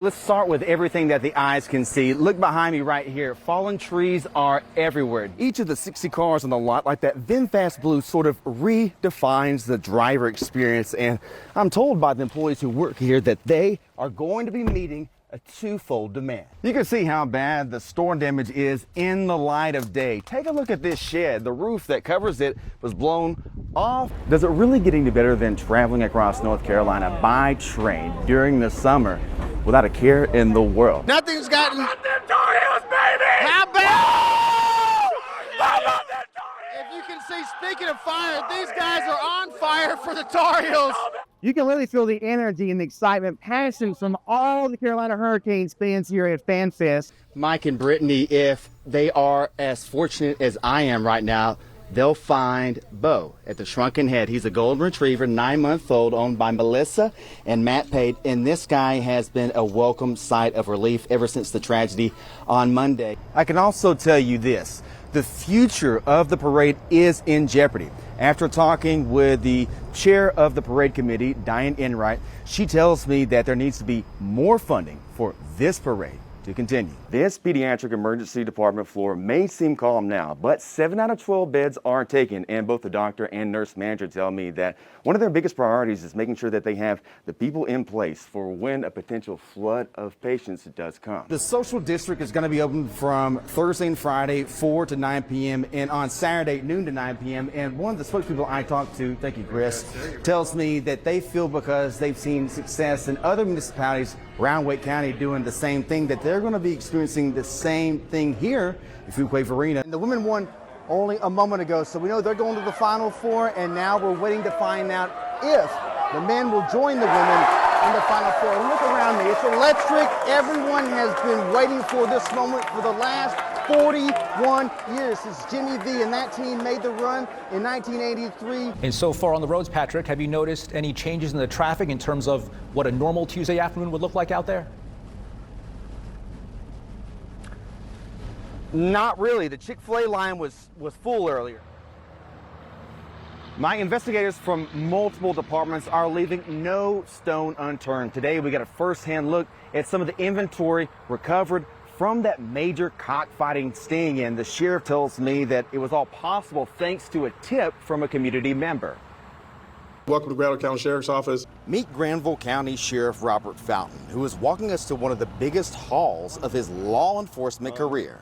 Let's start with everything that the eyes can see. Look behind me right here. Fallen trees are everywhere. Each of the 60 cars on the lot, like that VinFast Blue, sort of redefines the driver experience. And I'm told by the employees who work here that they are going to be meeting a twofold demand. You can see how bad the storm damage is in the light of day. Take a look at this shed. The roof that covers it was blown off. Does it really get any better than traveling across North Carolina by train during the summer without a care in the world? Nothing's gotten. I love them Tar Heels, baby! How bad? I love them Tar Heels! If you can see, speaking of fire, these guys are on fire for the Tar Heels. You can really feel the energy and the excitement, passion from all the Carolina Hurricanes fans here at FanFest. Mike and Brittany, if they are as fortunate as I am right now, they'll find Bo at the Shrunken Head. He's a golden retriever, 9-month-old, owned by Melissa and Matt Pate. And this guy has been a welcome sight of relief ever since the tragedy on Monday. I can also tell you this. The future of the parade is in jeopardy. After talking with the chair of the parade committee, Diane Enright, she tells me that there needs to be more funding for this parade to continue. This pediatric emergency department floor may seem calm now, but 7 out of 12 beds are taken, and both the doctor and nurse manager tell me that one of their biggest priorities is making sure that they have the people in place for when a potential flood of patients does come. The social district is going to be open from Thursday and Friday, 4 to 9 p.m., and on Saturday, noon to 9 p.m., and one of the spokespeople I talked to, thank you, Chris, tells me that they feel because they've seen success in other municipalities around Wake County doing the same thing, that they're going to be experiencing the same thing here at Fuquay Arena. And the women won only a moment ago, so we know they're going to the Final Four, and now we're waiting to find out if the men will join the women in the Final Four. And look around me, it's electric. Everyone has been waiting for this moment for the last 41 years since Jimmy V and that team made the run in 1983. And so far on the roads, Patrick, have you noticed any changes in the traffic in terms of what a normal Tuesday afternoon would look like out there? Not really. The Chick-fil-A line was full earlier. My investigators from multiple departments are leaving no stone unturned. Today we got a first-hand look at some of the inventory recovered from that major cockfighting sting, and the sheriff tells me that it was all possible thanks to a tip from a community member. Welcome to Granville County Sheriff's Office. Meet Granville County Sheriff Robert Fountain, who is walking us to one of the biggest hauls of his law enforcement career.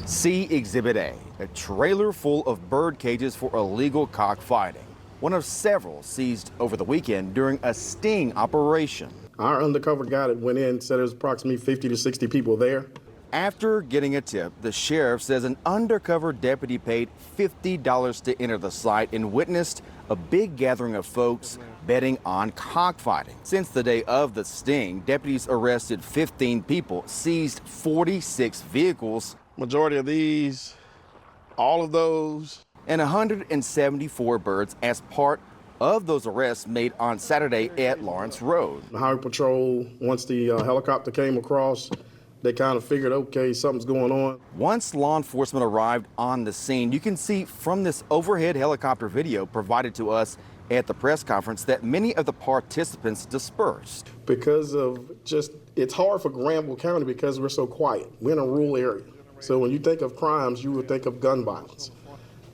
See Exhibit A, a trailer full of bird cages for illegal cockfighting, one of several seized over the weekend during a sting operation. Our undercover guy that went in said there was approximately 50 to 60 people there. After getting a tip, the sheriff says an undercover deputy paid $50 to enter the site and witnessed a big gathering of folks betting on cockfighting. Since the day of the sting, deputies arrested 15 people, seized 46 vehicles. Majority of these, all of those, and 174 birds as part of those arrests made on Saturday at Lawrence Road. The Highway Patrol, once the helicopter came across, they kind of figured, okay, something's going on. Once law enforcement arrived on the scene, you can see from this overhead helicopter video provided to us at the press conference that many of the participants dispersed. Because of just, it's hard for Granville County because we're so quiet. We're in a rural area. So when you think of crimes, you would think of gun violence.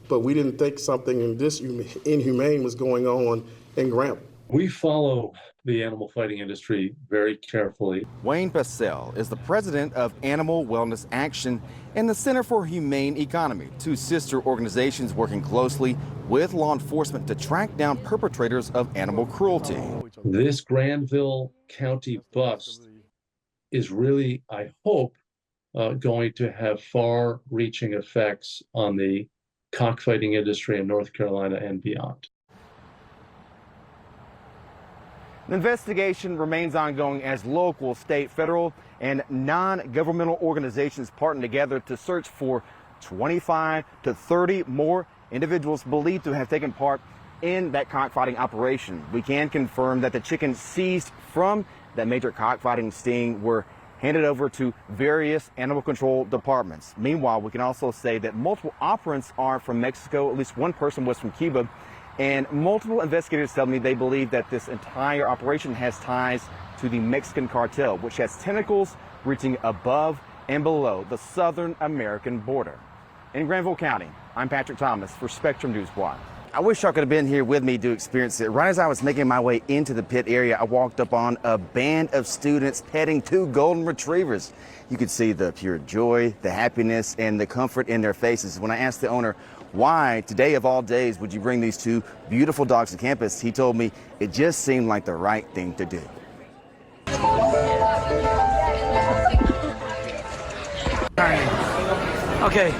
But we didn't think something this inhumane was going on in Granville. We follow the animal fighting industry very carefully. Wayne Passell is the president of Animal Wellness Action and the Center for Humane Economy, two sister organizations working closely with law enforcement to track down perpetrators of animal cruelty. This Granville County bust is really, I hope, going to have far-reaching effects on the cockfighting industry in North Carolina and beyond. The investigation remains ongoing as local, state, federal, and non-governmental organizations partner together to search for 25 to 30 more individuals believed to have taken part in that cockfighting operation. We can confirm that the chickens seized from that major cockfighting sting were handed over to various animal control departments. Meanwhile, we can also say that multiple operants are from Mexico. At least one person was from Cuba. And multiple investigators tell me they believe that this entire operation has ties to the Mexican cartel, which has tentacles reaching above and below the southern American border. In Granville County, I'm Patrick Thomas for Spectrum News Watch. I wish y'all could have been here with me to experience it. Right as I was making my way into the pit area, I walked up on a band of students petting two golden retrievers. You could see the pure joy, the happiness, and the comfort in their faces. When I asked the owner, why today of all days would you bring these two beautiful dogs to campus, he told me it just seemed like the right thing to do. Okay.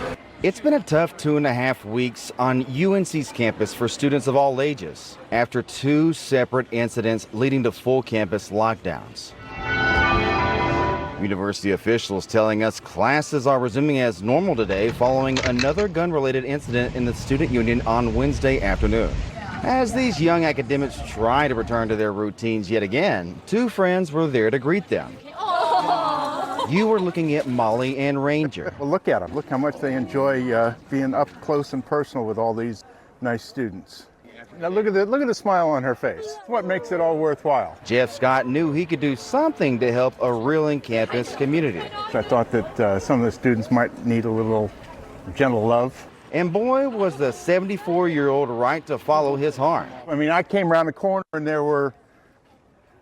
It's been a tough 2.5 weeks on UNC's campus for students of all ages after two separate incidents leading to full campus lockdowns. University officials telling us classes are resuming as normal today following another gun-related incident in the student union on Wednesday afternoon. As these young academics try to return to their routines yet again, two friends were there to greet them. You were looking at Molly and Ranger. Well, look at them. Look how much they enjoy being up close and personal with all these nice students. Now look at the smile on her face. What makes it all worthwhile? Jeff Scott knew he could do something to help a reeling campus community. I thought that some of the students might need a little gentle love. And boy, was the 74-year-old right to follow his heart. I mean, I came around the corner and there were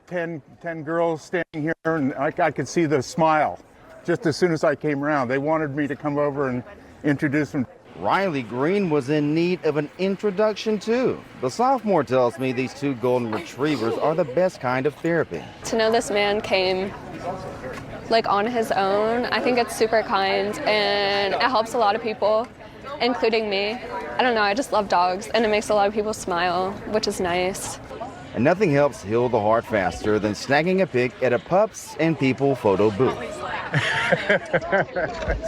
10 girls standing here, and I could see the smile just as soon as I came around. They wanted me to come over and introduce them. Riley Green was in need of an introduction too. The sophomore tells me these two golden retrievers are the best kind of therapy. To know this man came like on his own, I think it's super kind and it helps a lot of people, including me. I don't know, I just love dogs and it makes a lot of people smile, which is nice. And nothing helps heal the heart faster than snagging a pic at a Pups and People photo booth.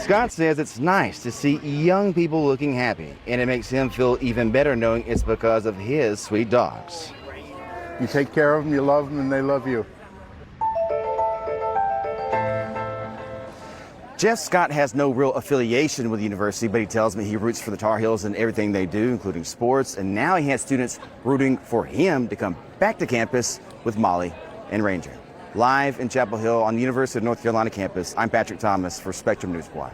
Scott says it's nice to see young people looking happy, and it makes him feel even better knowing it's because of his sweet dogs. You take care of them, you love them, and they love you. Jeff Scott has no real affiliation with the university, but he tells me he roots for the Tar Heels in everything they do, including sports, and now he has students rooting for him to come back to campus with Molly and Ranger. Live in Chapel Hill on the University of North Carolina campus, I'm Patrick Thomas for Spectrum News Watch.